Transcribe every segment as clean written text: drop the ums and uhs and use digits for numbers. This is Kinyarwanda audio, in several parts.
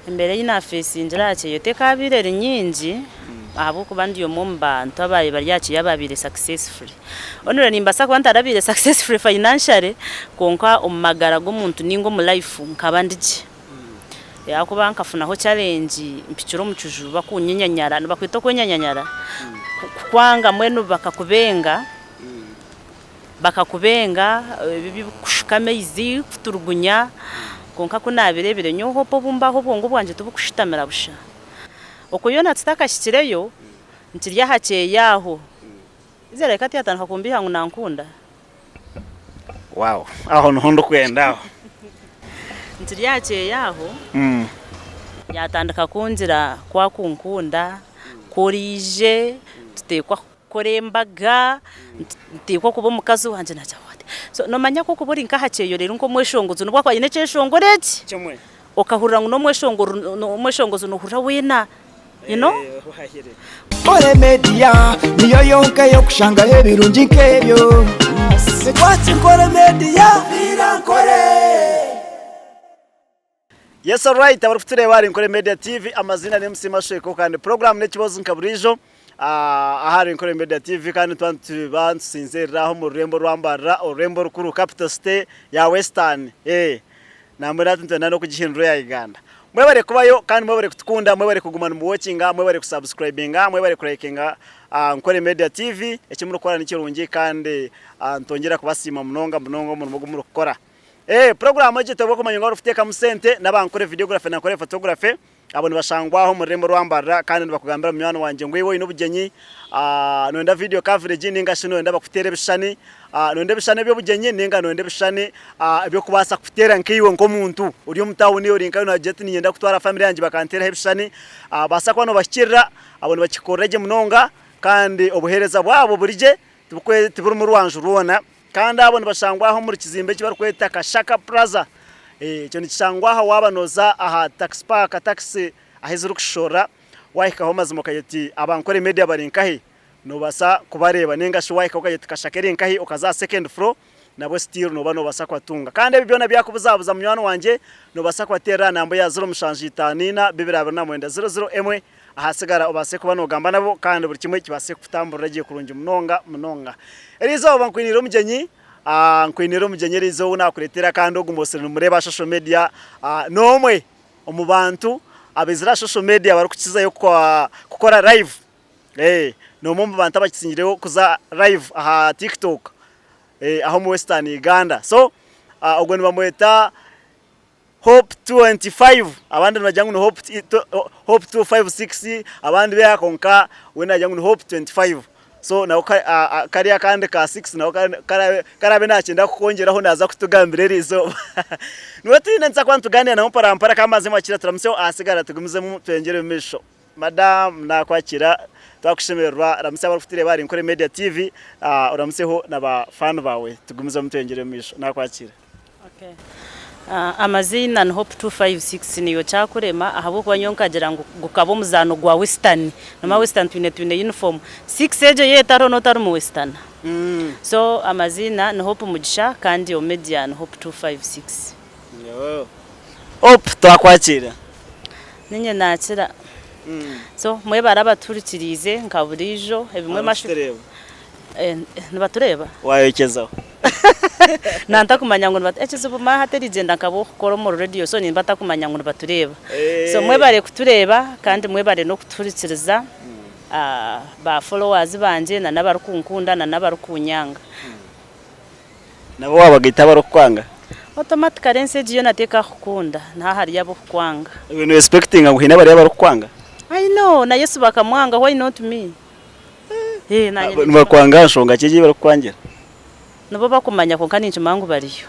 imbere y'ina face injira cyo yote kabirere nyingi abo kubandi yo mumbantu abaye bari yaci yababire successfully onura nimbasa ko ntarabire successfully financially konka umagara g'umuntu ningo mu life nkabandije yakuba nkafunaho challenge mpiciro mu cyujuru bakunyenyanyara bakwita ko nyanyanyara kwanga mwenu bakakubenga bibi kushikame izi kuturugunya konka kunabirebere nyoho po bumbaho bongo bwanje tubukushitamira busha okuyona tutakashikireyo ntirya hake yaho izere kati yatanka kumbiha ngunankunda wow aho nhondo kwenda ntirya hake yaho yatandika kunzira kwa kunkunda korije tutekwa korembaga ntekwa kuba mukazi wanje na cyawate so no manya ko kuburi nka hakeyo rero ngo mweshongozo no kwa ine cyeshongoreki cyomwe okahurira ngo no mweshongozo no hurira wena you know Kore media niyo yonka yo kushanga hebirungi nkebyo Kwatsi Kore media birankore Yes alright abarufutire bari Kore Media TV amazina ni Msima Sheko kandi program ne kibozo nkaburijo ahari Kore Media TV kandi twantu bansinzeraho mu rembo rwambara urembo rukuru capital state ya Western namura tuntana no kugihindura ya Uganda mwebare kubayo kandi mwebare kutukunda mwebare kugumana mu watchinga mwebare kusubscribinga mwebare kulikinga Kore Media TV ekimuru kora nikirungi kandi ntongera kubasima munonga mu gukora program je tabo kumanya ngo rufite kamusente nabankore videography na kore photography abone bashangwaho mu rembo rwambara kandi bakugambira mwana wanje ngwiwo inobugenyi nonda video coverage ninga shino nda bakutere bishani nonda bishane byo bugenyi ninga nonda bishane byo kubasa kutera nkiwe ngo muntu uri mutawuni uri nkayo na jet ni yenda kutwara family yanje bakantera bishani basa kwano bashikira abone bakikoreje munonga kandi obuhereza bwabo burije tuburi mu rwanje ruona kandi abone bashangwaho muri kizimbe kibar kweta Kashaka Plaza cyo nikishangwaho wabanoza aha taxi park taxi ahizuru kushora wahikaho mazimo kayeti abankore media barinkahi no basa kubareba nenga shi wahika ukayeti Kashaka rinkahi ukaza second floor nabo still no bano basa kwatunga kandi bibyona byakubuzabuza munywano wanje no basa kwatera nambo ya 0 mushanjitanina 28900 ahasigara obase kubano gamba nabo kandi buri kimwe kibase kutambura giye kurungi munonga erizo bankwiniro mugenyi nkwiniro mugenyi rizo unakuretera kandi ogumosere mureba social media nomwe omubantu abizira social media bari kukiza yo gukora live no mu bantu abakisingireho kuza live aha TikTok aho mu Western Uganda so ubwo ni bamweta Hope 25 abandi najangu no Hope 256 abandi be yakonka wena jangu no Hope 25 so nawo kariya kandi ka 6 nawo karabe nakenda kukongeraho naza kutugambira rizo niwe twine nza kwantugane na mparampara kamaze makira turamuseho asigara tugumize mu twengere misho madam nakwakira twakushemerwa ramuse abarufitire bari Kore Media TV uramuseho naba fan bawe tugumize mu twengere misho nakwakira okay amazina ni Hope 256 niyo cyakurema ahabo kwa nyonkagira ngo gukabo muzano gwa Western noma Western twine uniform 6 ejo yetaro notaro mu Western so amazina ni Hope Mugisha kandi o media ni Hope 256 yo Hope twakwakira ninye nakira so mwe barabaturikirize nkaburijo ebimwe mashu nibatureba wayekezaho nanta kumanya ngo batekezo buma haterigenda nkabo koro mu radio so nimbata kumanya ngo batureba so mwe bare kutureba kandi mwe bare no kuturikiriza ba followers banje na nabarukunkunda na nabarukunyanga nabo wabagita barukwanga automatically message yo nateka kukunda nta hari yabo kwanga ibintu expecting ngo hina bari barukwanga I know na Yesu bakamwanga why not me nanye bakwanga nshonga kije barukwangira nabo bakumanya ko kandi ncumangu bariyo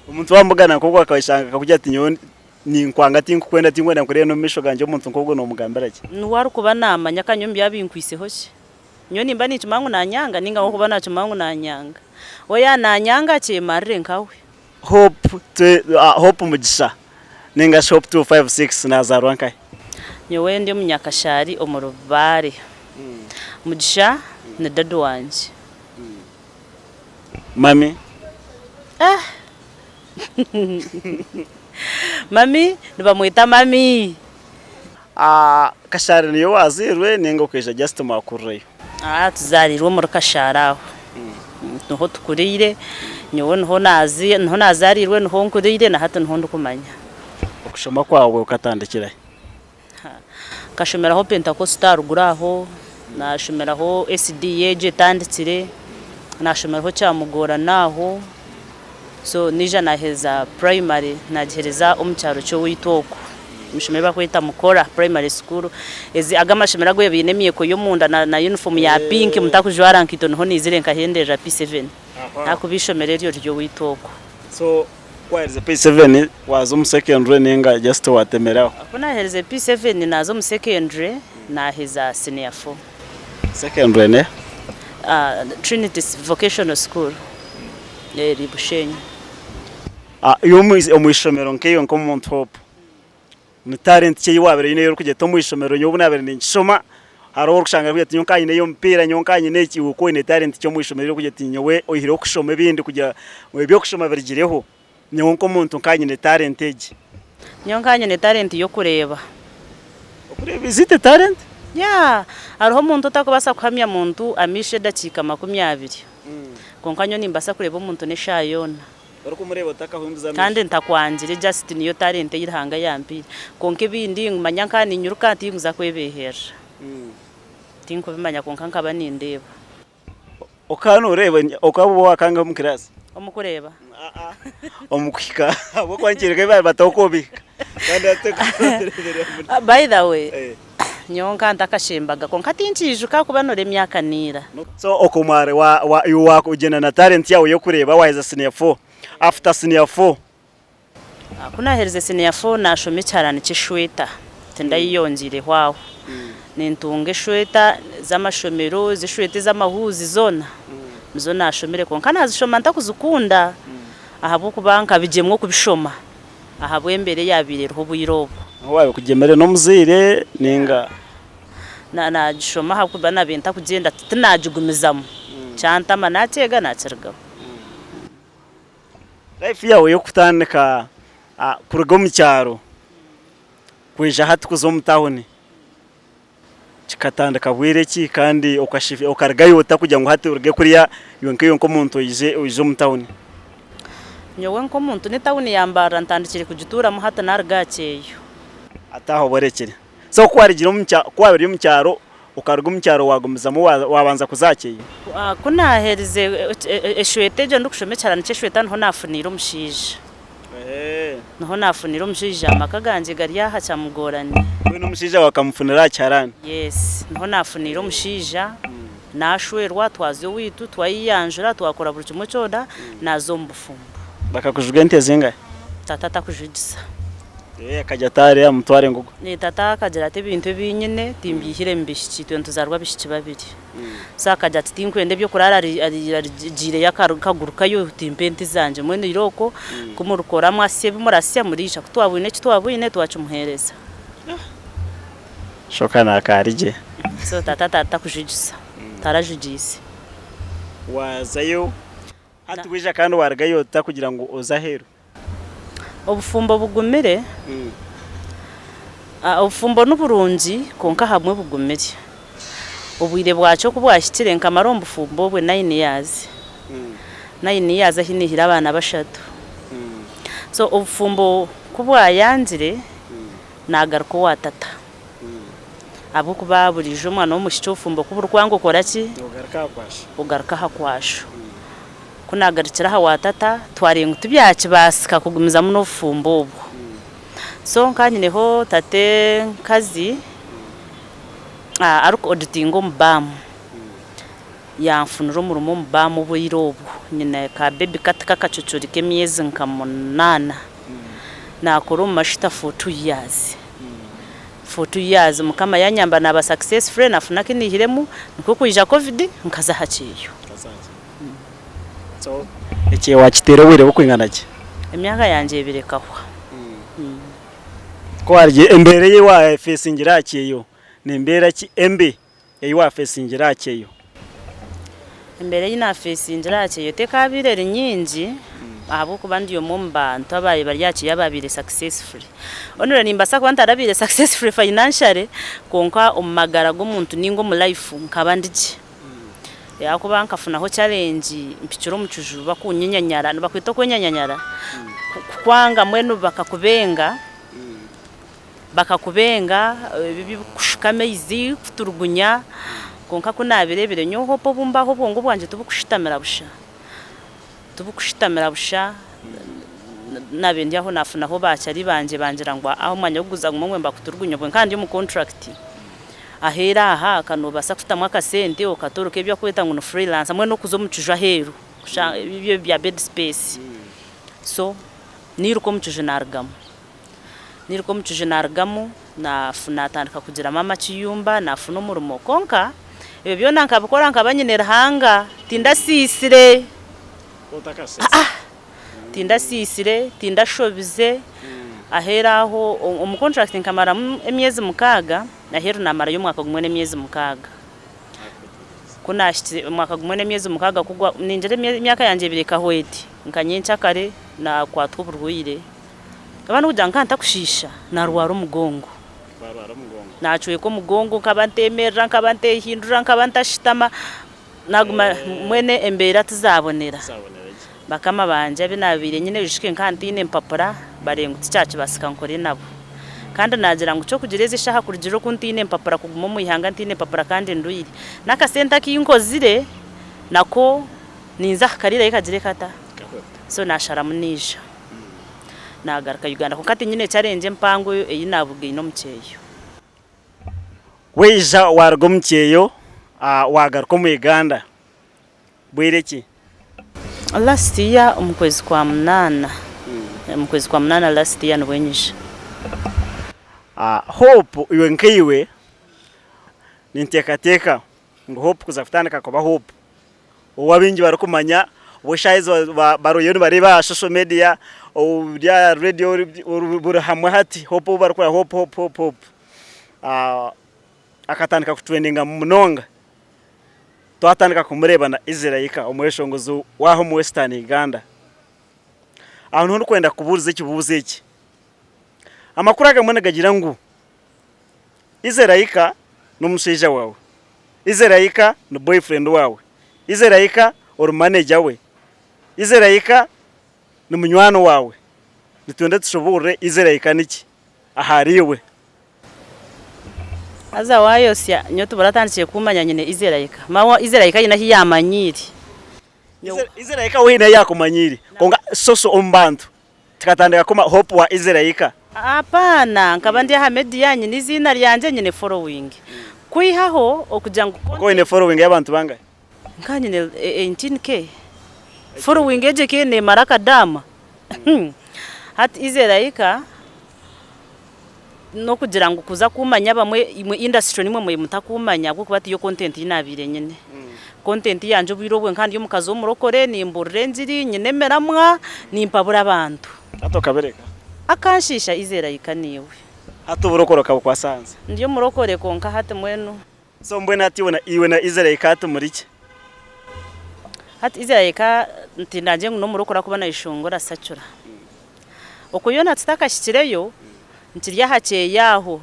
umuntu wambugana koko akabishanga kujya ati ni nkwanga tinkwenda tingwenda kure no misho ganje umuntu koko no mugambaraje nuwaru kuba namanya kanyombi yabinkwiseho she nyo nimba ni ncumangu nanyanga ninga ngo kuba na ncumangu nanyanga oya nanyanga cye marire nkawe Hope Mugisha ninga shop 256 nazarwa nkai nyowe ndi munyakashari omurubare Mugisha na dadu wanje mami mami nibamwita mami. Kashara niyo wazirwe nengo kweja just makureyo. Tuzarirwe muri Kashara aho. Niho tukurire nyowe niho nazarirwe niho nkurire na hato niho ndukumanya. Okushoma kwawe ukatandikira. Kashomeraho Pentecostal guraho, nashomeraho SDA je tandikire, nashomeraho Cyamugora naho. So nija naheza primary nagihereza omucyaro cyo witoko. Mishomera bakwita mukora primary school. Ezi agamashomera gwe binemye ko yo munda na uniform ya pink mutakujwara nkito niho nizire nkahendeja P7. Nakubishomera ryo witoko. So waherize P7 wazo mu secondary nenga just watemeraho. Akona herize P7 nazo mu secondary naheza senior 4. Secondary ne? Trinity Vocational School. Bushenyi. Iyo umwishomero nkeyo nko mu top. Ni talent cye yiwabere ine yo kugeta umwishomero nyo bunabere ni nshoma. Haro rushanga kwita nyonkanye yo mpira nyonkanye neki uko ine talent cyo mwishomero kugeta nyowe ohiro kushoma bindi kujya byo kushoma berigireho. Nyonko muntu nkanye ne talent eje. Nyonkanye ne talent yo kureba. Okureba izite talent? Yeah, hariho muntu utakubasa kuhamya muntu amishe dakika 20. Konkanyo nimbasa kureba umuntu neshayona. Bariko mureba takahumbiza kandi ntakwangire just niyo talent yirhanga yampire. Konke bindi ngumanya nkani nyuruka tinguza kwebehera. Tinko bimanya konkanka banindeba. Okano ureba okabo wakanga mu class. Omukureba. Omukwika abo kwankireke bari batokobika. By the way, nyonka ntakashembaga konka tinchijuka kubanore myaka nira. So okomare wa ugena na talent yawe yo kureba waheza senior 4. After senior 4 kuna herize senior 4 nashome cyarane cy'ishweta tendayiyongire hwaho nintunge shweta z'amashomero zishwete z'amahuzi zona zo nashomere konka nazishoma ntakuzukunda ahabo kubanka bijemwe kubishoma ahabwe mbere yabireho buyirobo wawe kugemere no muzire ninga na gishoma hakuba nabenta kugenda tinajugumizamo cyantama natega nakirga. Life yawe yo kutandika kurugo mu cyaro kweja hati kuzo mu town kikatandika bwireki kandi ukargayota kujya ngo hati urge kuriya yonko muntu uje mu town. Nyowe nko muntu ne town yambara ntandikire kugitura mu hata nargaceyo ataho borekere. So kwarigira mu cyaro kwabiri mu cyaro ukarga mu cyaro wagumizamo wabanza kuzakeye. Kuna herize eshwete je ndukushome cyarane cyeshweta nho nafunira umushije. Nho nafunira umushije amakaganje gari yaha cyamugorane. We n'umushije wakamufunira cyarane. Yes, nho nafunira umushije nashwerwa twaze witu twayiyanjura twakora buri kimwe cyoda nazo mbufumbo. Bakakujuga ntezinga. Tata kujugisa. Akajya tare amutware ngugo. Ni tata akagera ate bintu binyine timbihire mbishiki twentuzarwa bishiki babiri. Sakajya tinkwende byo kurara ari yakaguruka yo timpenti zanje mwene iroko kumurukora mwase bimurasya murisha kutwabune kitwabune twacumuhereza. Shoka nakarije. So tata kujugisa. Tarajugise. Wazayo hati wija kandi wargayo takugira ngo ozahero. Obufumbo bugumire obufumbo n'uburungi konka hamwe bugumire obwire bwacho kubwashitire nkamaro mbufumbo bwe 9 years 9 years ahinihira abana bashatu. So obufumbo kubwayanzire nagaruko watata abo kuba burijo mwana w'umushito ofumbo kuburwango koraki ugaruka hakwasho kunagarikira ha watata twarenga tubyaci basika kugumiza muno fumbo obwo. So nkanyineho tate kazi aruko auditingo mbamu yanfunura umurumo mbamu buyirobwo nyine ka baby katika kacucurike myezi nkamunana nakora mashita 4 years 4 years mukama yanyamba naba successful nafuna kinihiremu nko kujja covid nkaza hakiyo. So eke wakitera wire bukwingana ki emyaka yanje birekahwa ko arije embere ye wa facingira akeyo nembera ki embe ye wa facingira akeyo embere ina facingira akeyo tekabirere nyingi ahabu kubandi yo mumbantu abaye bari yaciye ababire successful onura nimbasa kwanta arabire successful financially konka umagara gomuntu ningo mu life nkabandiki yakuba nkafunaho challenge mpicuro mucuju bakunyinyanyara bakwita ko nyanyanyara kwanga mwenu bakakubenga bibikushikame izi kuturugunya konka kunabirebere nyoho po bumbaho bongo bwanje tubukushitamira busha nabendi aho nafunaho bacyari bangira ngo aho mwanya guza ngumwe mbakuturugunyo bwe kandi mu contract ahera aha kanobasa kutamwa kasente okatoroke byo kweta ngo no freelance amwe no kuzomucuja heru ibyo bya bed space so niruko mucuje nargamo na funatandika kugira mama kiyumba na funo murumo konka ibyo byo nankabikora nkabanyinera hanga tindasisire tindashobize aheraho umucontract nkamara emyezi mukaga naheru namara yo mwaka gumwe nemyezi mukaga kunashitse mwaka gumwe nemyezi mukaga kugwa ninjere myaka yanje bireka hweti nkanyencha kare na kwatwa burwire abantu kujya nkanta kushisha narwara umugongo nacuye ko mugongo nkabantemerera nkabantehindura nkabantashitama naguma mwene embera tuzabonera bakama banje binabire nyine bishike nkantine mpapura barengutse cyacu basikankore nabo kandi nagira ngo cyo kugireza ishaha kurigiro kuntine mpapura kuguma mu ihanga ntine mpapura kandi nduyire nakasenta kinkozire nako ninza karira ikagire kata so nashara munija nagaruka Uganda ko kati nyine cyarenje mpango eyi nabuge no mcyeyo weja wargo mcyeyo wagaruka mu Uganda bwireki last year umukwezi kwa munana last year nwenyije hope iwe nkiwe nintekateka ngo hope kuza kutandika ko ba hope wabingi barakumanya ubushayizo baroyoni bareba social media ya radio burahamwe hati hope barakora hope akatandika kutwendinga munonga twatandika kumureba na Israelika umweshongozo waho mu Western Uganda aho nto kwenda kubuza iki amakuru agamwe gagira ngo Israelika no musheja wawe Israelika no boyfriend wawe Israelika or manager we Israelika no munywano wawe nitwende tushobore Israelika niki ahariwe aza wayosya nyoto baratandikiye kumanya nyine Israelika mawa Israelika yina hiyamanyiri Israelika wina yakumanyiri konga soso ombantu tikatandika kuma hope wa Israelika apana nkabandi Ahmed yanyi nizina ryanje nyine following kwihaho okujango ko ine following y'abantu bangaye nkanyine 18k following eje kene maraka dama hati Israelika no kugira ngo kuza kumanya bamwe imwe industry nimwe mu mutakumanya kuko bati yo content inabire nyene content yanje ubirobwe kandi yo mukazo murokore nimburire nziri nyene meramwa nimpabura abantu atokabereka akanshisha Israelika niwe hato burokoroka bukwasanze ndiyo murokore konka hate mwenu so mbwe nati iwe na Israelika hatu murike hati Israelika ntinaje no murokora kubana ishongora sacura okuyona tutakashikireyo ntiriya hake yaho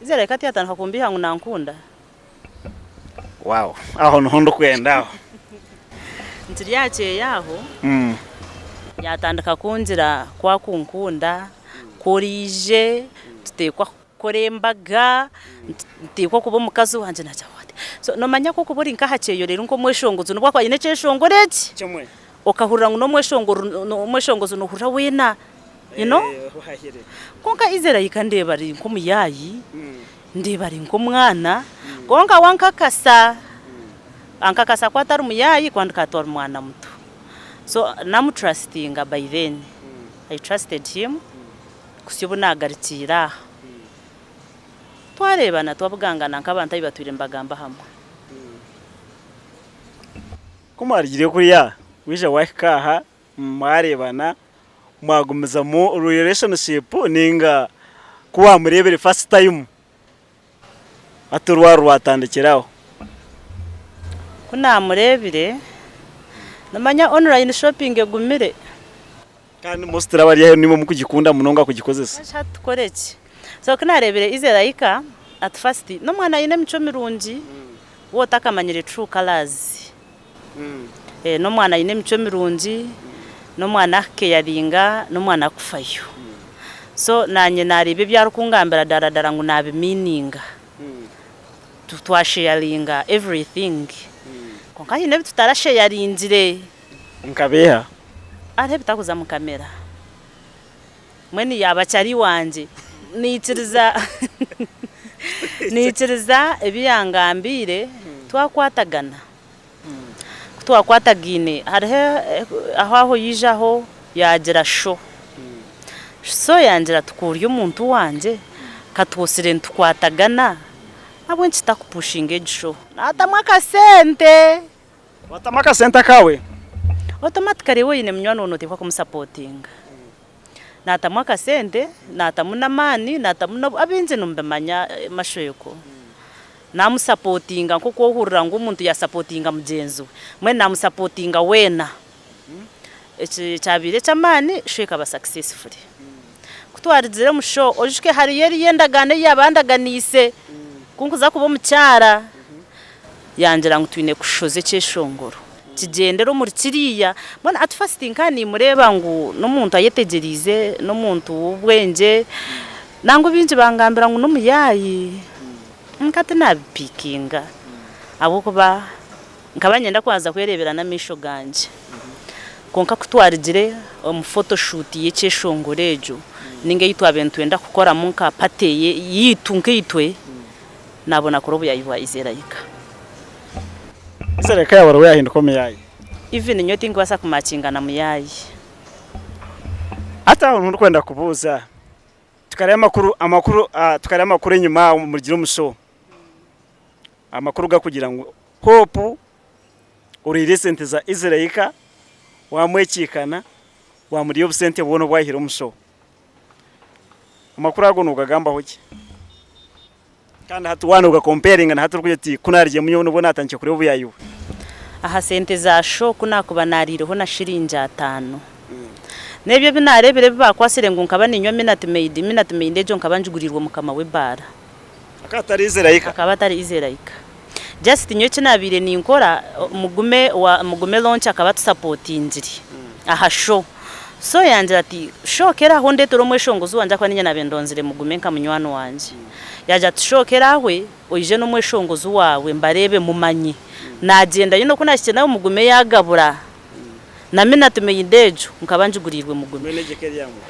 Israelika ati yatanka kumbiha ngo nankunda wow aho nhondo kwenda ntiriya hake yaho yatandika kunzira kwa kunkunda korije tutekwa korembaga tutekwa kubo mukazi wanje na cyawate so no manya ko kuburi nka hake yo rero ngo mweshongozo no kwa nyine cyeshongoreki cyamwe okahurira ngo no mweshongozo no hurira wena you know konka Israelika ndebari nkumuyayi ndebari nkumwana konka wankakasa ankakasa kwa taru muyayi kwandika tor mwana muto so namu trusting by then I trusted him kusibona agarikira twarebana twabugangana nk'abantu batwire mbagamba hamwe kumarigire kuriya wije wakaha mwarebana mwagumiza mu relationship ninga kuwa murebere first time aturwa rwatandikiraho kuna murebire namanya online shopping egumire kandi most rabari yahe nimo mukugikunda munonga kugikozesa tukoreki so kinarebere izerayika at first no mwana yine mico mirungi wota kamanyire true colors no mwana yine mico mirungi no mwana keyaringa no mwana kufayo so nanye naribe byarukungambira daradara ngo nabe meaninga twasharinga everything konka yine tutarasharingire nkabeha ari bitakuza mu kamera mweni yabacyari wanje niciriza ebiyangambire twakwatagana twakwatagine hariho aho yijaho yagira sho so yangira tukurya umuntu wanje katwosire ntukwatagana abo nkitakupushinga egisho natamwa kasente watamwa kasente kawe automatically wine mnywana unotekwa kumsupportinga natamwa kasente natamuna mani natamuna abinze numbemanya mashoyoko namusupportinga nkoko ohurira ngo umuntu ya supportinga mugenzo mwe namusupportinga wena cyabire cyamani sheka ba successful kutwarizire mu show ojuke hari yeri yendagane yabandaganise kunkuza kubo mucyara yangira ngo twine kushoze cyeshongoro kigendero muri kiriya mbona at fasting kandi mureba ngo no muntu ayetegerize no muntu ubwenge nango binje bangambira ngo numuyayi nkate nabipikinga abo kuba nkabanyenda kwaza kwerebera na misho ganje konka kutwarijire photoshoot yecheshongorejo ninge yitwa bentu enda gukora munka pateye yitunke yitwe nabona kurobu yayiwa izerayika izerayika yabaro yahinduka muyayi even nyoti ngwasa kumachingana muyayi ata umuntu kwenda kubuza tukare amakuru tukare amakuru inyuma mu giro musho amakuru gakugira ngo hope uri recent za izerayika wamwekikana wamuri yo busente bono bwahira umusho amakuru ago nugagamba hoki kandi hatu wanuga comparing na hatu kujeti kunarije munyo nubona atanke kure buyayiwe aha sente za sho kunakuba narireho na shirinja 5 nebyo binarebere bakwasire ngo nkaba ninyo minute made ejo nkabanjugurirwa mukama we bara akatari izerayika akabatari izerayika just nyo kinabire ninkora mugume launch akaba supportingiri aha show so yanjira ati shokera honde turomweshongozo wanja kwa ninya nabendonzire mugume nka munywano wanje yaja tushokera we oije no mweshongozo wawe mbarebe mumanyi nagenda yino kunashye nawe mugume yagabura na minute meyindejo nkabanjugurirwe mugume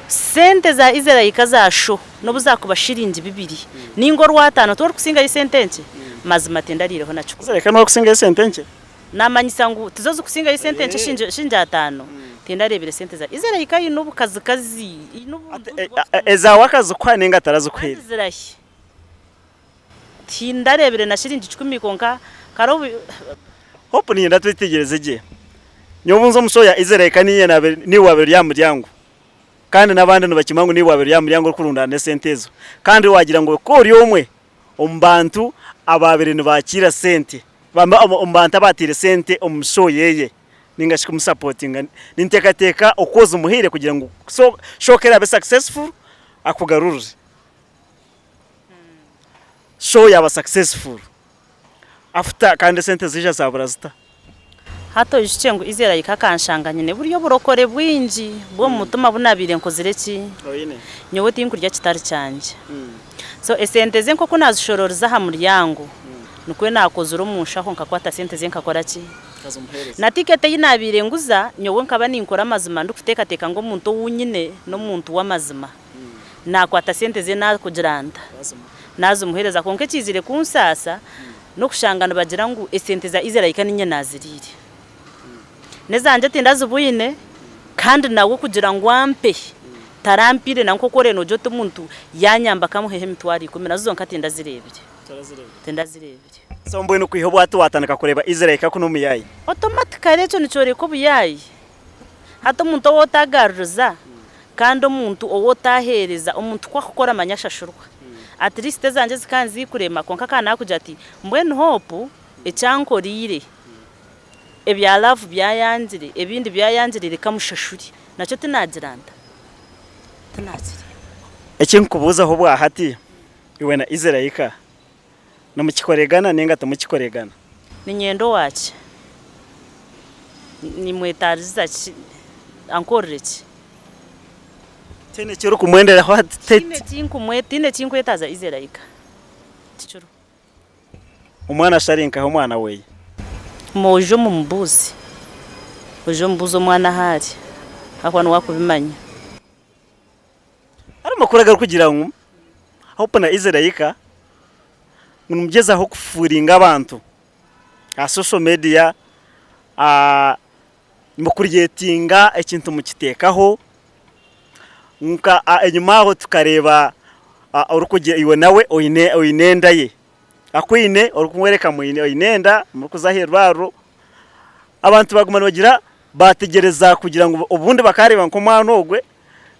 sente za izerayika za sho no buzakuba shiringi 2 ningo rwatano to kusinga isentenche mazima tendarireho nacho izerayika no kusinga isentenche namanyisa ngo tizozo kusinga isentenche shinja 5 tendarebere sente za izerayika yino bukazi eza wakazi kwanenga tarazo kwera izerahi tindarebere na shiringi 10 konka karo hope ni ndatwitegereze je nyobunzo musoya izerayika ni wabere ya muryango kandi nabandi nubakimangu ni wabere ya muryango kurundana sentezo kandi wagira ngo kori omwe ombantu ababere nibakira sente bamba ombantu abatire sente omusoyeye ningashika musupportinga nintekateka okoza umuhire kugira ngo shokera be successful akugarurure show yaba successful after kandi sente zija zaburazita hato yicyengo izerayika kanshanganye ne buryo burokore bwinji bwo mutuma bunabire nkozireki nyowe tinkurya kitari cyanje so esente zenko kunazishororiza ha muryango nukwe nakozura umushaho nkakwata sente zenkakora ki na tikete yinabire nguza nyowe nkaba ninkora amazima ndukuteka teka ngo muntu wunyine no muntu w'amazima nakwata sente ze nakugiranda nazo muhereza konke kizire kunsasa no kushangana bagira ngo esente za izerayika ninye nazirire nezanje tindazubuyine kandi nawe kugira ngo ampe tarampire nanko kore no joto muntu yanyamba kamuhehe mitwari kumena zo nkatinda zirebire tendazirebire so mbwe no kwiho bwatu watanaka kureba izerayika kuno muyayi automatically cyo nicore ko buyayi hato muntu wotagaruza kandi umuntu owotahereza umuntu kwakora amanyashashurwa at least zanje zikanzi kurema konka kana kuja ati mbwe hope ecyankorire ebya love byayanzire ebindi byayanzire kamushashuri nacyo tinagiranda tinakiri ekinkubuza ho bwahati iwe na Izerayika namukikoregana nenga tamukikoregana ni nyendo wache ni mwetariza ankoreki tene cyo kumwendera ho tine chinkwetaza Izerayika tichuru umwana asharinka ho mwana we mojo mumbuzi ojo mbuzo mwana hari akwana wakubimanya ari makuraga kugira ngo aho na Izerayika numugeza aho kufuringa abantu a social media mukuriyetinga ikintu mukitekaho nka enyuma aho tukareba urukugiye iwe nawe oyinenda ye akwine urukumwereka mu oyinenda mukuzahirwaro abantu bagumana bagira bategereza kugira ngo ubundi bakareba nko mwana ogwe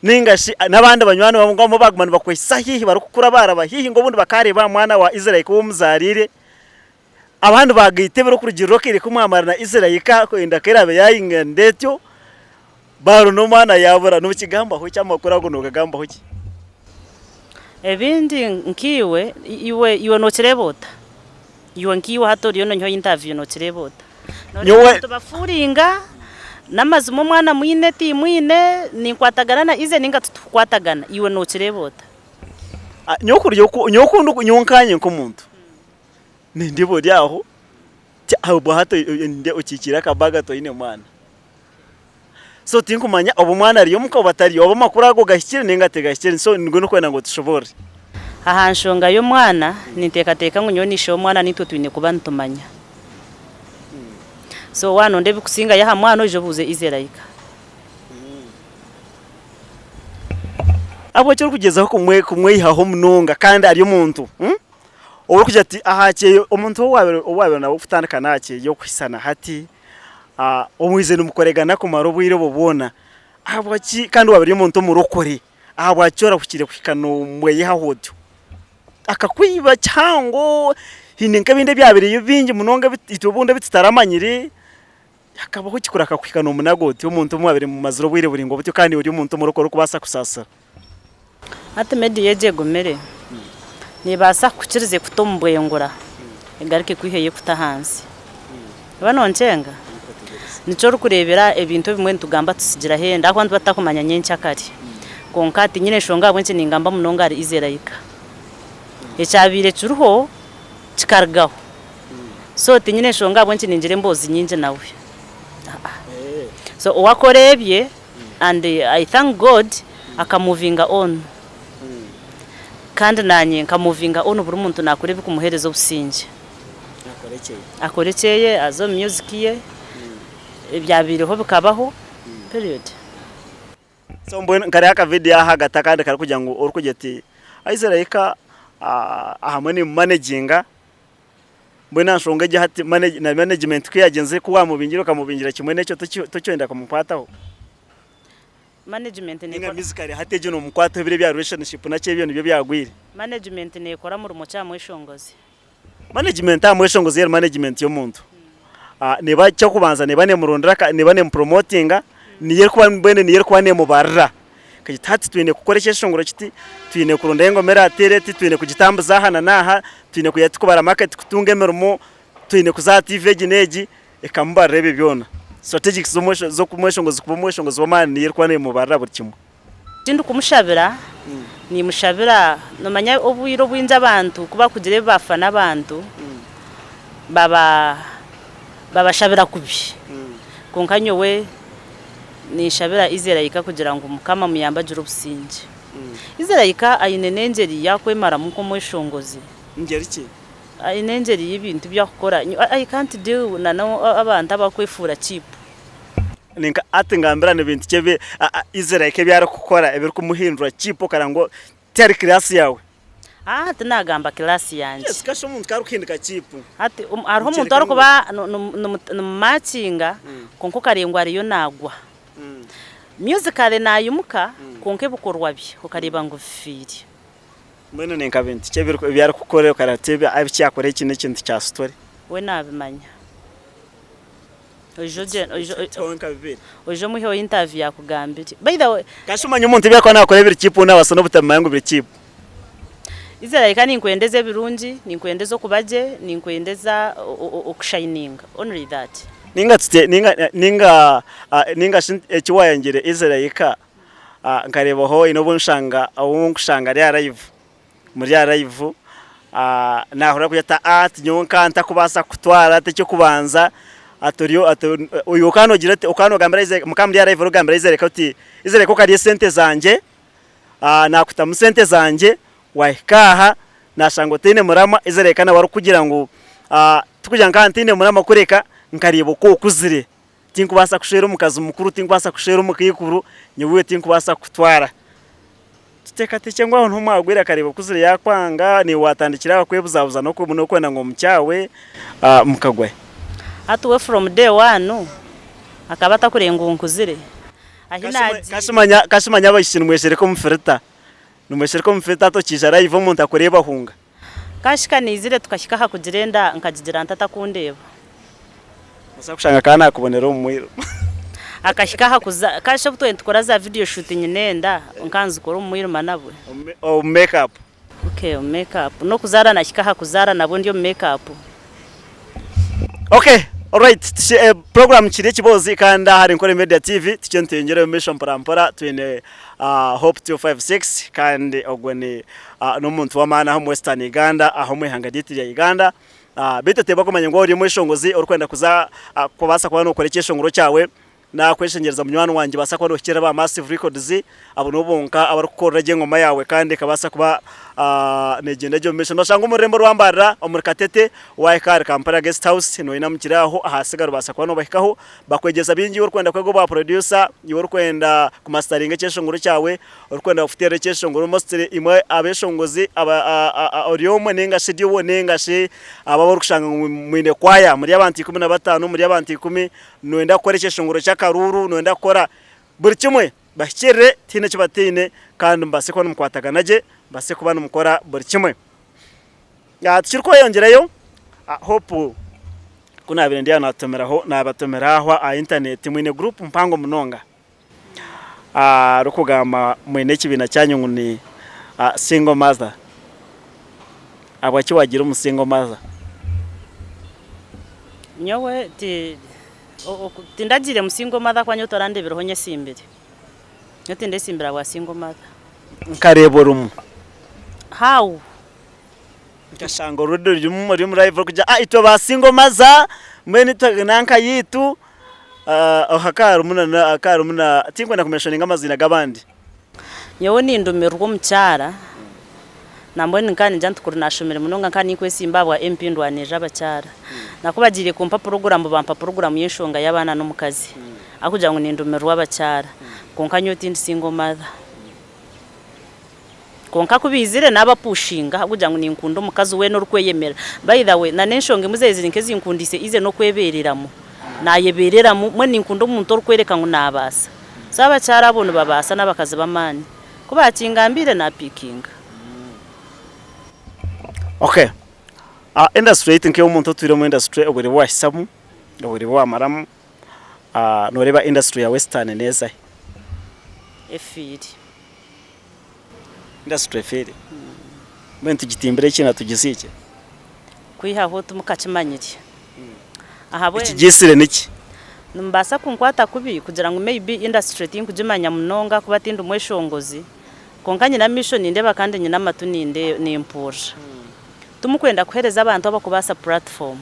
ningashi nabandi banywani bamugamo bagumana bakwesahihi barukukura barabahihi ngo bundi bakareba mwana wa Izerayika wo muzarire abantu bagite bero kurugiro kiri kumwamara na Izerayika ko indakerabe yayingandetyo baro no mwana yabura no kigamba ho cyamakura ngo no kagamba ho ki ebindi nkiwe iwe no kirebota iwe nkiwe hatoriyo no nyo interview no kirebota no tubafuringa namaze umwana mwine timwine ninkwatagana na ize ninga tukwatagana iwe no kirebota nyokundu nyonkanye nko muntu ndibo ryaho abo hato nde ukikira kabaga to ine mwana so tinkumanya abo mwana ariyo muko batari abo makuru ago gashyikire ninga tegashikire so ngo no kwena ngo tushobore aha nshonga yo mwana nitekateka ngo nyonishe mwana nitwe twine kuba ntumanya so wano ndebi kusinga yaha mwana ojo buze Izerayika abo cyo kugezaho kumwe ihaho munonga kandi ariyo muntu Owo kujya ati ahakeye umuntu wawe na ufutandikana hake yo kwisana hati omwize numukoregana ku marobwire bobona abaki kandi wabiri umuntu murokore abacora kukire kwikano mwe yahodyo akakwiba cyango hininka binde byabiri yubingi munonga bitubunda bitaramanyire akabaho kikuraka kwikano munagoti umuntu mwabiri mu maziro bwire buri ngo butyo kandi uri umuntu murokore kubasa kusasa ati medi yeje gomere nibasa kukirize kutombwengura igarike kwiheye kutahansi banoncenga nico rukurebera ebintu bimwe ntugamba tusigira henda akwandi batakumanya nyencha kari konkati nyine shonga bwenche ningamba munonga ari Izerayika ecyabire curuho kikargaho so tinyine shonga bwenche ninjire mbozi nyinje nawe so owakorebye and I thank God akamovinga on kandi nanye nkamovinga on buri muntu nakurebe kumuherezo businje akorekeye azo music ye ibyabireho bikabaho period so mbona ngari aka video hagata kandi kari kugira ngo urukugeti Izerayika ahamwe ni managinga mbona nshongeje hati management kwiyagenze kuwa mubingiro kamubingira kimwe necyo tucyenda kumupataho management ne musically hateje no mukwato bire bya relationship nacyo ibyo nibyo byagwire management ne ikora mu rumo cya mwishongozi management amwishongozi yari management yo muntu neba cyo kubanza neba ne murondera neba ne promotinga niye kuba mbene niye kuba ne mubarra kagitati twine gukoresha shongoro kiti twine kuronda engomera atereti twine kugitambuza hana naha twine kuyatukubara market kutunga emerumo twine kuza TV gineji ekambarebe byona strategic zo kumweshongozi kubumweshongozi wamani niye kuba ne mubarra buri kimwe tindu kumushabira ni mushabira nomanya obuyiro bwinza abantu kuba kugire bafana abantu babashabira kubi konkanyo we nishabira Izerayika kugira ngo umukama muyamba juru businje Izerayika ayinenengeri yakwemara muko mweshongozi ngeri ki ayinengeri y'ibintu byakora I can't do na abantu abakwefura cheap ninka atengambirane bintu cyebe Izerayika byara gukora ebiri kumuhindura cheap karango teri class yawe tinagamba class yanje yes kasho umuntu karukindika cheap ati ariho umuntu ari kuba no matchinga konko karengwa ariyo nagwa musicale nayumuka konke bukorwa bi ukareba ngo firi mwene ninka bintu cyebe byara gukora karatebe abicyakore ikintu cya story we nabimanya ojo muhiho interview yakugambira by the way kashumanya umuntu byako nakora biri kipu n'abaso no butamangu biri kipu izera ikani nkwendeze birungi ninkwendeza okubaje ninkwendeza okushininga only that ninga ekiwayangire izera yika nkarebaho inobo nshanga awunkushanga ari live muri live nahora kuyata art nyonka ntakubasa kutwara te cyo kubanza atoriyo uyu ukanogira ate ukanogambira ize mukambya live rugambira izereka uti izereka ko kari sente zanje nakuta mu sente zanje wahikaha nashango tine murama izereka na wari kugira ngo tukujya nkantine murama kureka nkaribo ko kuzire tinkubasa kushera umukazi mukuru tinkubasa kushera umukikuru nyibuye tinkubasa kutwara tuteka tekengwa aho ntumagwira karibo kuzire yakwanga ni watandikira kwebuzabuza no kubuno kwenda ngo mcyawe mukagwe atuwe from day one akabata kurenga unkuzire ahinaji kashimanya abashinwe mweshere ko mfereta numeshere ko mfereta to kijara ivo muntu akoreba hunga kashika nizire tukashika hakugirenda nkagigira ntata kundeba musakushanga kana kubonera umwiro akashika hakuza kashe butwe tukora za video shooting nenda nkanzu kora umwiro manabwe makeup makeup no kuzara nashika hakuzara nabo ndiyo makeup okay alright program kiri kibozi kanda hari Nkore Media TV tikentengere mission mparampara twine hope 256 kandi ogwene no muntu wamana ho Western Uganda aho mwihangaditira Uganda biteteba komanya ngo uri mwishongozi urukwenda kuza kubasa kubana ukorekesha ngoro cyawe na kweshengereza munywano wanje basa kwa dokera ba Massive Records abo nobonka abari gukora ngoma yawe kandi kabasa kuba negenda jo mission bashanga umurembo rwambara umurikatete wa Car Kampala Guest House no inamukiraho ahasigara basa kwa no bahikaho bakwegeza bingi urukwenda kwego ba producer urukwenda ku mastering cyesho ngoro cyawe urukwenda ufitire cyesho ngoro master imwe abeshongozi aba oriomwe nenga studio nenga she aba rukushanga mwine kwaya muri abantu 15 muri abantu 10 noenda korekesha ngoro karuru noenda kora buri kimwe bakire tine kibatine kandi mbase ko n'umukwataganaje mbase kuba n'umukora buri kimwe tukiriko yongerayo hope kuna bire ndiya natomeraho nabatomeraho internet mwine group mpango munonga rukugamba mwine kibina cyanyu nguni single mother abaki wagira umusingle mother nyowe tindagire musingo mother kwa nyoto randebero honye simbere nyote ndesimbira kwa single mother nkareborumu how nkashango rudo muri live kujya ito ba single mother mwene nanka yitu akarumuna tingwe na kumeshoninga amazina gabandi nyowe nindumira rwo mucyara nambone nkani njya tukuri nashomere munonga nkani kwesimba bwa MP ndwaneje abacyara nakubagiriye kumpa program bampa program y'inshonga y'abana no mukazi akugira ngo nindumero w'abacyara konka nyoti single mother konka kubizire naba pushinga akugira ngo ninkundo mukazi we no rukweyemera by the way na nenshonge muzezire nkezi nkundise ize no kwebereramo nayebereramo mwe ninkundo umuntu rukwereka ngo nabasa sabacyara abone babasa nabakazi bamani kubakingambire na pikinga okay industry think umuntu turi mu industry oburi wahisamu oburi wamaramu noreba industry ya Western neza efiri industry efiri mwentu gitimbere kina tugisike kwihaho tumukakimanyiri ahabwe ikigisire niki numbasa kunkwata kubi kugira ngo maybe industry tinkujimanya munonga kubatinda umweshongozi konkanye na mission ndeba kandi nyina matu ninde nimpusha tumukwenda kuhereza abantu abakubasa platform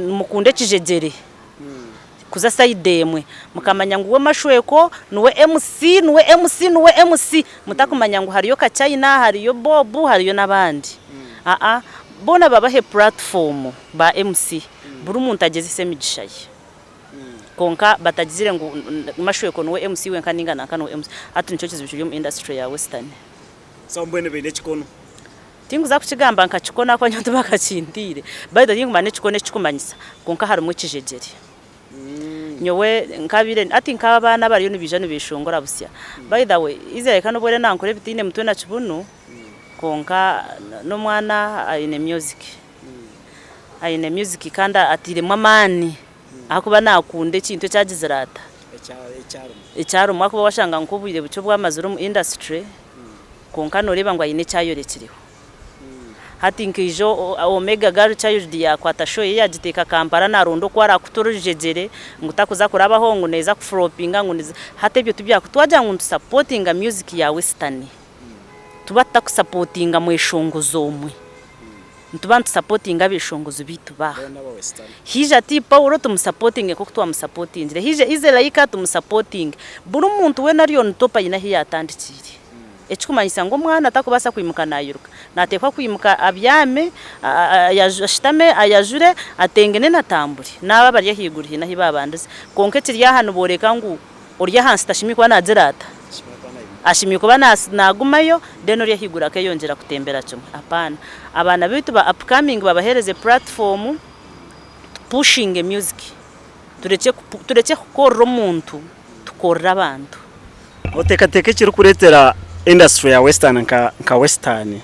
mukunde kijegere kuza side emwe mukamanya ngo mashweko nuwe MC mutakumanya ngo hariyo Kachina hariyo Bobu hariyo nabandi bona babahe platform ba MC buri umuntu ageze semigishaye konka batagizire ngo mashweko nuwe MC we nkaningana kano MC atu nico kizibisho yo mu industry ya Western sombwene bene kikono tinguza kukigamba nkakikona ko nyoto bakacindire by the thing chikone chikumanyisa konka harumwe kijegere nyowe nkabire ati nkabana bariyo nibijano bishongora busya by the way izere kano bore nankore bitine mutwe na kibunu konka no mwana ayine music aine music kanda atiremo amani akuba nakunde kintu cyagize rata icyaro mwakuba washanga nkubwire bucyo bw'amazuru mu industry konka noreba ngo aine cyayorekiriho hati nkijo Omega Girl Child yakwata show yagiteka Kampala narundo kwara kuturujegere ngutakuza kurabaho ngo neza kuflopinga ngo hate byo tubyako twaja ngo supportinga music ya western tubata kusupportinga mu ishongozo umwe ntubantu supportinga bishongozo bitu ba hije ati Paulo tumusupportinge ko twamusupportingire hije Izelaika tumusupporting buri muntu we nariyo ntopa ina hiya atandikire ekikumanyisa ngo mwana atakubasa kwimuka nayiruka natekwa kwimuka abyame yashitame ayajure atengene natamburi naba bari yahiguriye nahi babandaze konke kirya hano boreka ngo urya hansi tashimikwa nazirata ashimiko banagumayo deno yahigura kayongera kutembera cyo apana abana bitu ba upcoming babahereze platform pushing music tureke gukora umuntu tukora abantu otekateke kiri kuretera industry ya western nka western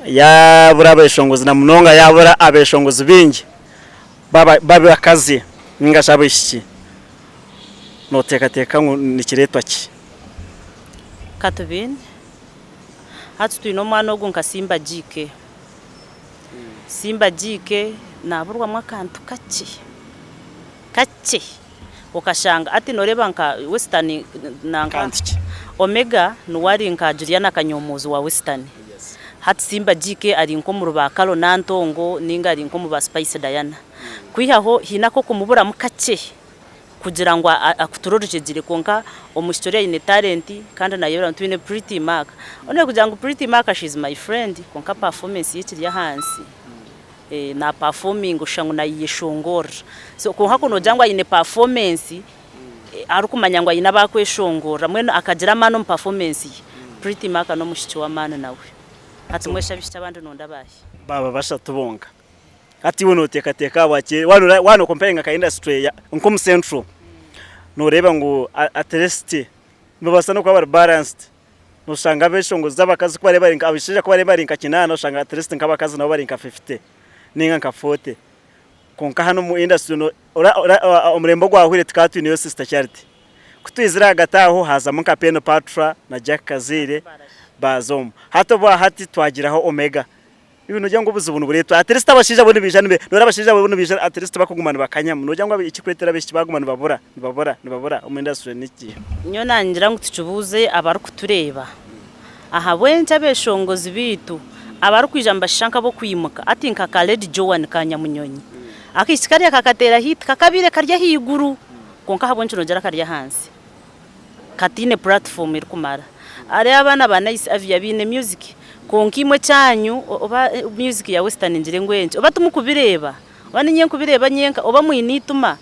ya buraba ishongozi na munonga yabura abeshongozi bingi babe akazi ngashabishiki notekateka nikiretwa ki katubin hatu tuino mwana ogu nka Simba Jike naburwa mwakantu kake ukashanga ati noreba nka western nanga Omega nuwari nka Juliana Kanyomozi wa western hati Simba Jike ari nko mu rubakalo nantongo ninga ari nko mu ba Spice Diana kwihaho hinako kumubura mukake kugira ngo akutururujegire konka omusitoria ine talent kandi nayobora ntwine Pretty Mark one kugira ngo Pretty Mark she is my friend konka performance yikiri ya hansi na performing ushangu na yishongora so konka kuno jangwa ine performance ari kumanya ngo ina bakweshongora mwene akagira mano performance Pretty Mark no mushiki wa mana nawe ati mwesha bishita abandi nonda bahi baba bashatubonga ati wono tekateka bake wano comparing ka industry ya nko central no reba ngo atreste mubasa no kwa balanced no shanga beshongo zabakazi kwa reba rinka abishije kwa reba rinka kinana no shanga atreste nkabakazi nabo barinka 50 ninga nka 40 konka hano mu industry no umurembo gwa hwire tukatu niyo Sister Charity kutwizira gataho haza mu kapeno Patra na Jack Kazire bazom hato ba hati twagiraho Omega ibintu jango buzubuntu bureto atriste abashije abone bijane nora abashije abone bijane atriste bakugumana bakanyama no jango ikikwetera beshi bagumana babura mu industry niki nyo nangira ngo tucubuze abaru kutureba aha bwenja beshongozi bitu abaru kwijamba shanka bo kwimuka ati nka Khaled Joan Kanyamunyonyi akisikari akakatera hit kakabire karya higuru konka habonje nogera karya hansi katine platform iri kumara ari abana ba Nice Avia bine music konkimwe cyanyu oba music ya western ngire ngwenje oba tumukubireba waninye kubireba nyenka oba mwinituma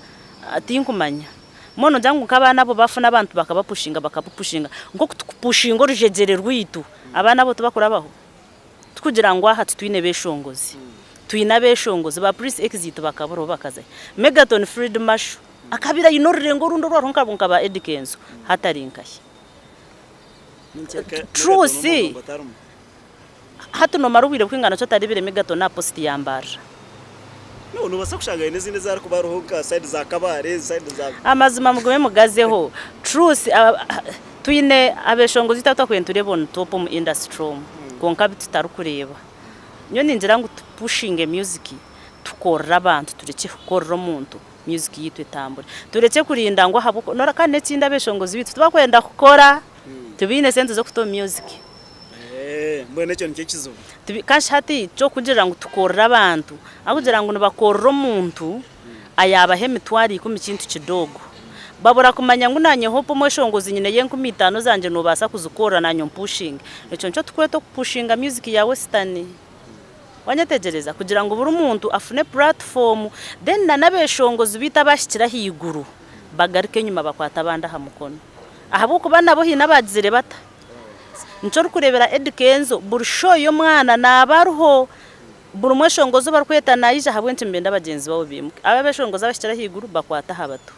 atinkumanya mono jangu kabana bo bafuna abantu bakabapushinga ngo kupushinga orujegere rwitu abana bo tubakurabaho tukugira ngo aha twine beshongozi twina beshongozi ba Prince Exit bakaburo bakaze Megaton Freedom March akabira inorengo rundo rwaronka bunka ba Edikenzo hatarinkaye true si hatu no marubire kwingana cyo tari bire Megaton na post yambara no basa kushanga inezinde zari kubaruhuka side za kabare side za amazima mugume mugazeho true si twine abeshongozi tata kwenture bon top mu industry konka bitutarukureba nyo ninjira ngo tupushinge music tukora abantu tureke gukora umuntu music yitwe tambure tureke kurinda ngo habuko nora kane tsinda beshongozi bitu tubakwenda gukora tubine sense zo kuto music mbone cyo nkikizuba kashi hati cyo kugira ngo tukora abantu akugira ngo nibakora umuntu ayaba hemitwari ku mikintu kidogo babura kumanya ngo nanye hopo mweshongozi nyine yenku mitano zanje no basa kuzukora nanyo pushing eco nco tukweto pushinga music ya western wanyategereza kugira ngo buri umuntu afune platform then nanabeshongozi bita bashikira higuru bagarike nyuma bakwata abanda hamukono ahabuko bana bo hina bagizire bata nco kurebera Edikenzo buri show yo mwana nabaruho buri mweshongozo barkweta nayije habwenje mbenda bagenzi bawo bimuke ababeshongoza bashikira higuru bakwata habato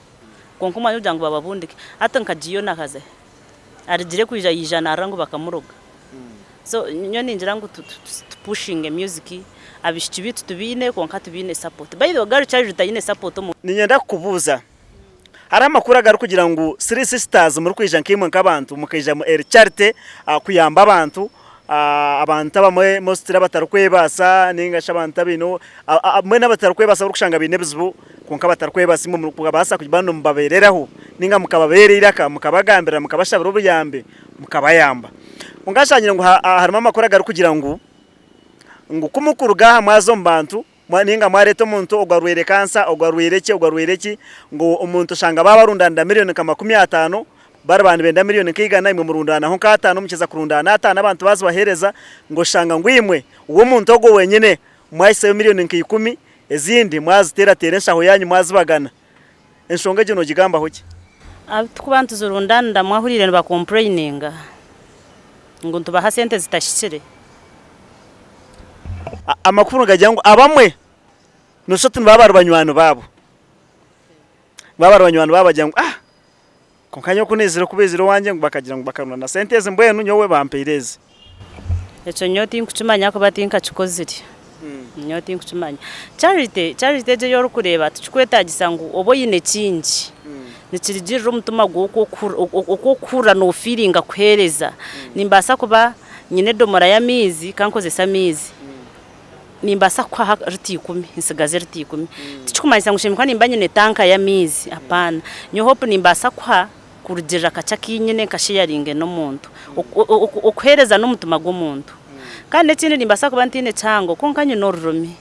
konkuma yo jangu bababundike atanka jiyo nakaze arigire kwija yijana arango bakamuroga so nyo ningira ngo pushing music abishiki bitu tubine konka tubine support by the way gari charge utayine support mu ninyenda kubuza hari amakuru agaru kugira ngo Three Sisters muri kwija nkimwe nk'abantu mukija mu charity kuyamba abantu abantu abamwe mostira batarukwebasa ninga shabanta bino mwe n'abatarukwebasa barukushanga binebuzu konka batarukwebasa mu kubasa kujibano mbabereraho ninga mukababerera ka mukabagambira mukabashabira ubuyambe mukabayamba ungashanyira ngo harimo amakuru agaru kugira ngo kumukuruga mwazo mbantu mwaninga mwareto umuntu ugarwire kansa ugarwireki ngo umuntu shanga babarundanda miliyoni kama 15 barabandi benda miliyoni kigana imwe murundana ho katano mukiza kurundana atana abantu bazi bahereza ngo shanga ngwimwe uwo muntu ogo wenyene mwahise miliyoni 10 ezindi mwazitera teresha ho yanyu mwazibagana enshonga gino gigamba hoki abatukubantu zurundana ndamwahurire ba complaininga ngo ntubaha sente zitashikire amakuru gajya ngo abamwe nushotu babarwanywano babo babajya ngo konkanyo kunezero kubezero wanje ngo bakagira ngo bakaruna na senteze mbwenu nyowe bampireze eco nyoti nkucumanya ko batinka cikoziri nyoti nkucumanya charity je yor kureba tukwetagiza ngo obo yine kingi nikirijira umutuma gukura no feeling akwereza nimbasa kuba nyine domora ya mizi kankoze samizi nimbasa kwa ruti 10 insigaze ruti 10 tukumanyisa ngushimikwa nimbanye ne tanka ya mizi apana nyo hope nimbasa kwa kurugirira kaca kinyine kashiyaringe no muntu okwereza no mutuma g'umuntu kandi ekindi nimbasa kuba ntine cyango konkanye no rurumi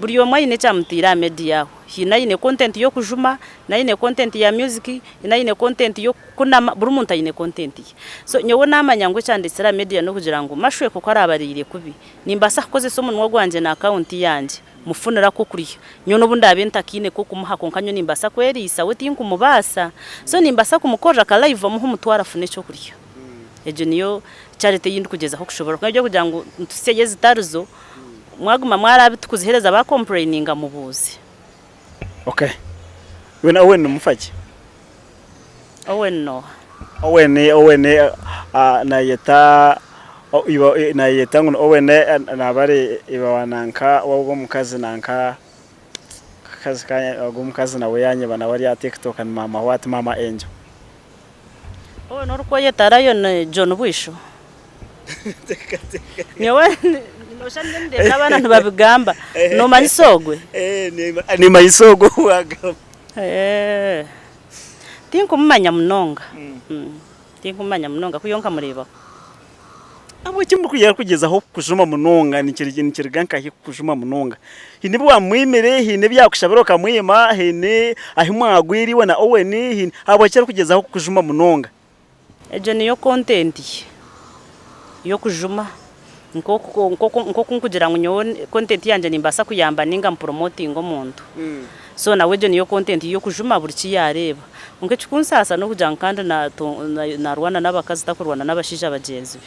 buri yomwe yine cyamutira media hina yine content yo kujuma na yine content ya music na yine content yo kunama buri muntu yine content so nyowe namanyangwe cyanditsira media no kugira ngo mashwe ko ari abarire kubi nimbasa koze so munwa gwanje na account yanje mufunira ko kuriya nyo no bunda abenta kine ko kumuha konkanyo nimbasa kwerisa we tinku mubasa so nimbasa kumukorra ka live mu humutwara fune cyo kuriya ejo niyo charity yindi kugeza aho kushobora kwabyo kugira ngo tusegeze taruzo mwaguma mwarabi tukuzihereza ba complaininga mubuzi okay wena owen mufaki owen no owen na yeta na yeta ngo owen na bare ibawananka wabwo mukazi nanka kazi kanya wabwo mukazi nawe yanye bana bari ya TikTok and mama what mama angel owen uruko yetarayo na John Bwisho nyewe noshande ndende abana ntibabigamba no manisogwe ni maisogwe waga tinkumanya munonga tinkumanya munonga kuyonka mureba abo kimwe kugera kugeza aho kujuma munonga ni kiriganka kujuma munonga hine bwa mwimere hine byakushabiro kamwima hine ahimwa agwiriwe na owen hine abo cyari kugeza aho kujuma munonga ejo niyo content yo kujuma nko kugira ngo nyo content yanje nimbasa kuyamba ninga promoting omuntu so nawe je niyo content yo kujuma buri kiyareba unke chukunsasa no kugira nkanda na Rwanda nabakazi takurwana nabashija bagenzi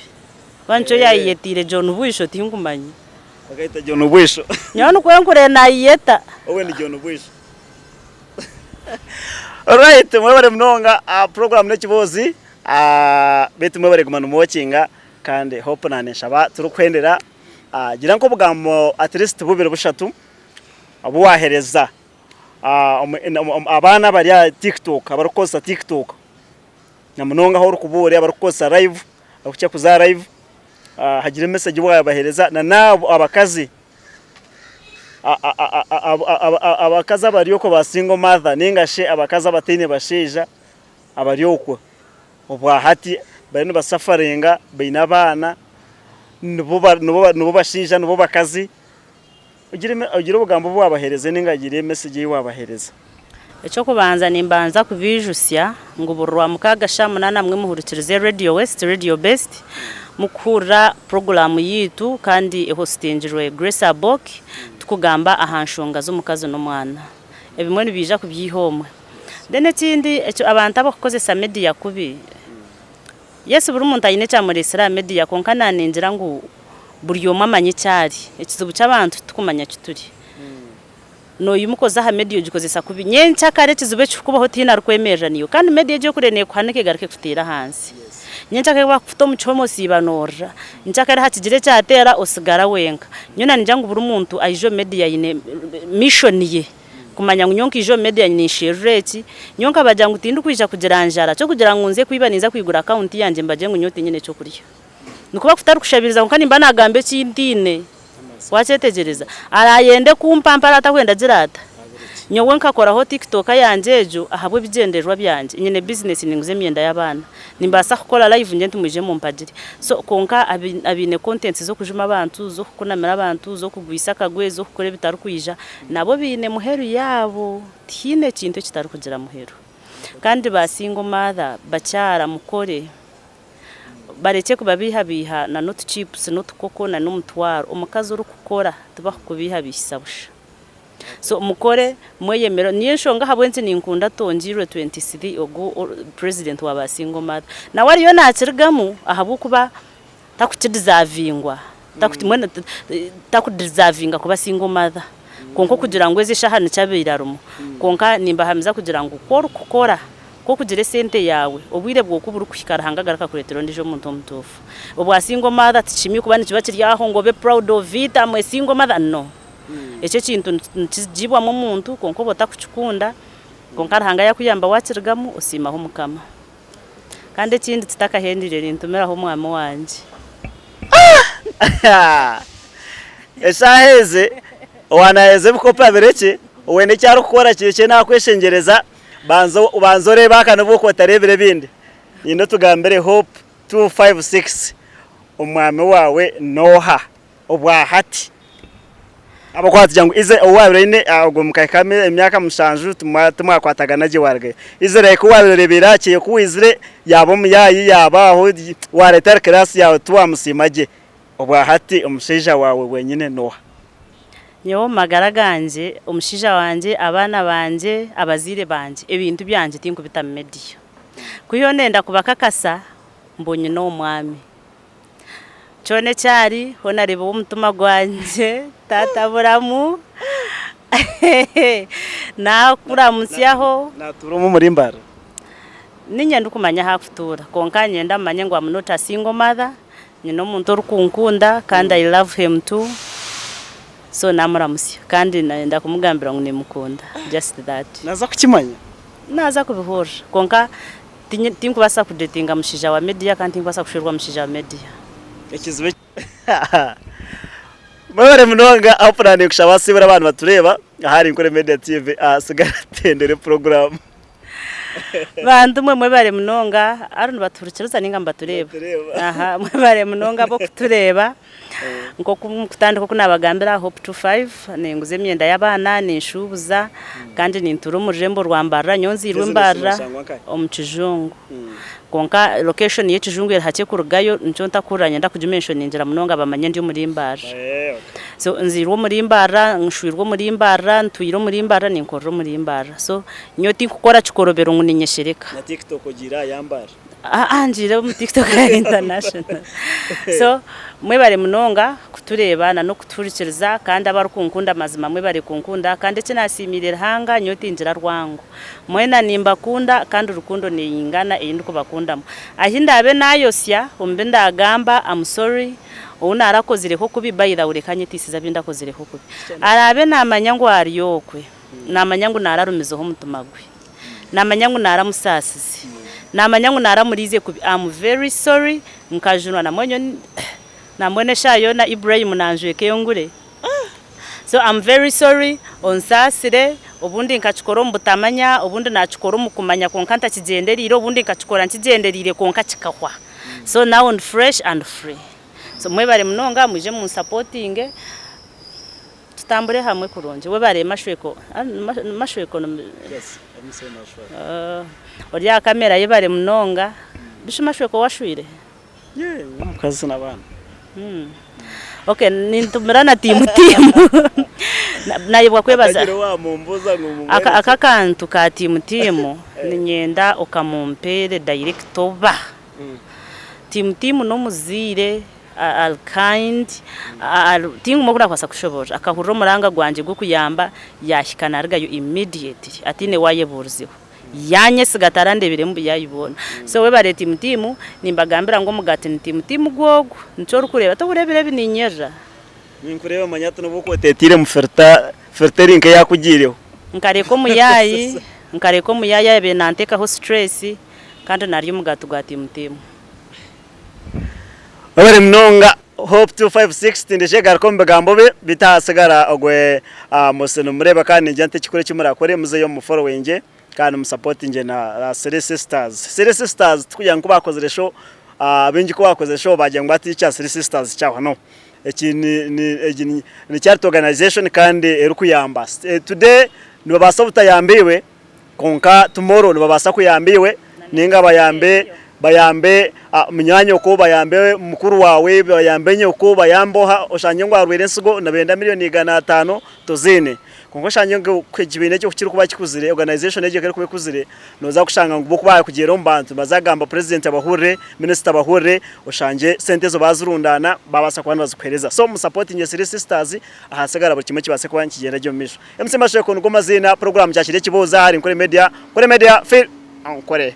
bancho yayetire John Bwisho tingumanyi bagaita John Bwisho nyano kwenkure na yeta owe ni John Bwisho alright mwebare mnonga program nekibozi betu mwebare gumana watchinga kandi hope nanesha turukwendera gira nko bugambo at least bubire bushatu abuwahereza abana bari ya TikTok abarukosa TikTok namunonga ho rukubure abarukosa live akucya kuza live hagira message bwabahereza na nabo abakazi abakaza bari yoko ba single mother ningashe abakaza batine basheja abari yoko obwa hati bari basafarenga beina bana nubo bashija nubo bakazi ugire ubugambo bwabahereze ningagire message wabahereza echo kubanza nimbanza kubijusya ngo burwa mukaga shamuna namwe muhurikirize Radio West Radio Best mukura program yitu kandi ehostingirwe Grace Abok tukugamba ahanshonga zo mukazi no mwana ebimwe nibija kubyihomwe dene kindi echo abantu abakozesa media kubi Yesu buri muntu ayine cya muri Islam media konkana ninjira ngo buri yoma manye cyari ekizubu cy'abantu tukumanya kituri no yumukoza ha media gikozesa kubi nyencha kare kizube cyukubaho tina rukwemeraniyo kandi media je kureneye kwanike garike kutira hansi nyenchaka bakufuta omuchomo sibanora nchaka hatijire cyatera osigara wenka nyona njyangu buri muntu ayijo media ine mission ye kumanya nyonka ijo media ni shireti nyonka bajangu tindu kwisha kugiranjara cyo kugira ngo nze kwibaniza kwigura account yanje mbaje ngo nyote nyine cyo kurya nukuba kutari kushabiriza kandi mba nagambe cy'indine wacetegereza arayende kumpampara atakwenda girata nyowe nkakoraho TikTok yanje ejo ahabwe bigenderwa byanje nyine business ninguze myenda y'abana nimbasa gukora live nje ntumuje mu mpadiri so konka abine content zo kujuma abantu zo kunamira abantu zo kugwisa kagwe zo kukore bitari kwija nabo bine muheru yabo tine kintu kitari kugira muheru kandi basingo mother bacyara mukore bareke kubabiha na not chips not koko na numutwaro umukazi uri gukora tuba kubiha bisabusha so mukore mweyemero niyo nshonga habwenze ninkunda tongirwe 23 ogo president wa basingo mother na wari yo nakirgamu ahabu kuba takukideservingwa takudeservinga kuba single mother konko kugira ngo ezisha hano cyabirarumo konka nimba hamiza kugira ngo ukora ko kugira sente yawe obwire bwo kubura kwikara hangagara kuretero ndijo muntu omutofu obwa single mother tishimi kuba nikiba kiryaho ngo be proud of it amwe single mother no eche kintu kijibwa mu muntu konko botakuchukunda konka hanga yakuyamba wakirgamu osimaho mukama kandi kindi tutakahendire nintumeraho mwami wanje esaheze wanaheze bikopa bereke wene cyaro gukora kike nakweshengereza banzore bakana bwo kotarebere bindi ino tugambere Hope 256 umwami wawe Noha obwa hati abakwati jangu ize owabirene agwo mukakame emyaka mushanju tumwakwataga je warge izere ko wabirebera cye kuwizire yabo muyayi yabaho wareta class yawe tuwamusimaje obwa hati umushija wawe wenyine Noha nyo magara ganje umushija wanje abana banje abazire banje ebintu byanje tinko bitamedia kuyo nenda kubakakasa mbonye no mwami chone cyari honarebe umutuma gwanje tata buramu na kuramusyaho naturumu murimbara ninyenda kumanya hakutura konkanye ndamanye ngo amunota single mother nyino muntu rukunkunda kandi I love him too so namuramusya kandi nenda kumugambira ngo nemukunda just that naza kukimanya naza kubihora konka tinkubasa kudetinga mushija wa media kandi tinkubasa kushirwa mushija wa media ekizwe Mwere munonga apurane kushabasibira abantu batureba ahari inkore Media TV asigara tendere program bantu mwe bare munonga aruntu baturukiruza ninga mbatureba aha mwe bare munonga bo kutureba ngo kutandika kunabagambira Hope 25 nenguze myenda y'abana nishubuza kandi ninturu murembo rwambara nyonzirwe mbara omukijungu konka location y'ekijungu hake kurugayo nco ntakuranya ndakujimension ninjira munonga bamanye ndi murimbara so nzirwo murimbara nshwirwo murimbara ntuyiro murimbara ninkorro murimbara so nyoti nkukora chikorobero ngunenyeshereka na TikTok gira yambara anjire mu TikTok international so mwe bare munonga kutureba na no kuturikiriza kandi abarukunkunda mazima mwe bare kunkunda kandi kinasimirira hanga nyoti injira rwango mwena nimba kunda kandi urukundo niyingana eyindi kubakundamo ahinda abe nayosya umbe ndagamba I'm sorry una arakozireho kubi bayira urekanye tisiza bindakozireho kubi arabe namanyango ariyokwe namanyango nararumizeho mutumagwe namanyango naramusasize namanyango naramurize kubi I'm very sorry nkajunwa namwene shayo na Ibrahim nanjweke yongure so I'm very sorry onsasire ubundi nkachikoro mbutamanya ubundi nachikoro mukumanya konkanta kigenderire ubundi nkachikora nkigenderire konka kikahwa so now on fresh and free so mwe bare munonga muje mu supporting tutambure hamwe kuronje we bare mashweko yes orya kamera ye bare munonga bishimashweko washwire mukazi nabana okay nintumirana timu nayibwa kwebaza aka kantu ka timu ninyenda okamumpere director ba timu no muzire al kind tingu mokuna kwasa kushobora akahurro muranga gwanje gukuyamba yashikana argayo immediately atine wayeburziho yanye sigatara ndebere mbu yayibona so we bare timu nimbagambira ngo mugati timu gwogo ncyo rukureba to kurebere bininyera ninkureba manyato nubuko tetire mu ferteri nke yakugireho nkareko muyayi ebe nanteka ho stress kandi nari mugati gwa timu bare mnonga Hope 256 ndije garkombe gambobe bitasigara ogwe museno mureba kandi njante kikore kimurakore muze yo mu following kandi mu support nje na Series Sisters tukugira ngo bakoze show bengi ko bakoze show baje ngo ati cya Series Sisters cyaho no iki ni chart organization kandi erukuyamba today ni babasa butayambiwe konka tomorrow ni babasa kuyambiwe ninga bayambe munyanyo ko bayambe mukuru wawe bayambe nyoko bayamboha oshanye ngo arwere nsigo nabenda miliyoni 500 tozine kongo shanye ngo kwejibine cyo kukiri kuba kikuzire organization eje kare kubikuzire noza kushanga ngo kuba kugera mbantu bazagamba president abahure minister abahure oshanje sente zo bazurundana babasa kwana bazikwereza so mu support nye Series Sisters ahasagara buri kimwe kibase kwa nkigera ryo misho MC Mashoye ko ngoma zina program cyakire kiboza hari kuri media feel ankore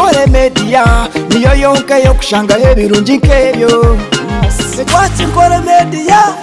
Kore media niyo yonke yo kushanga hebirungi nkebyo. Kwatsi kore media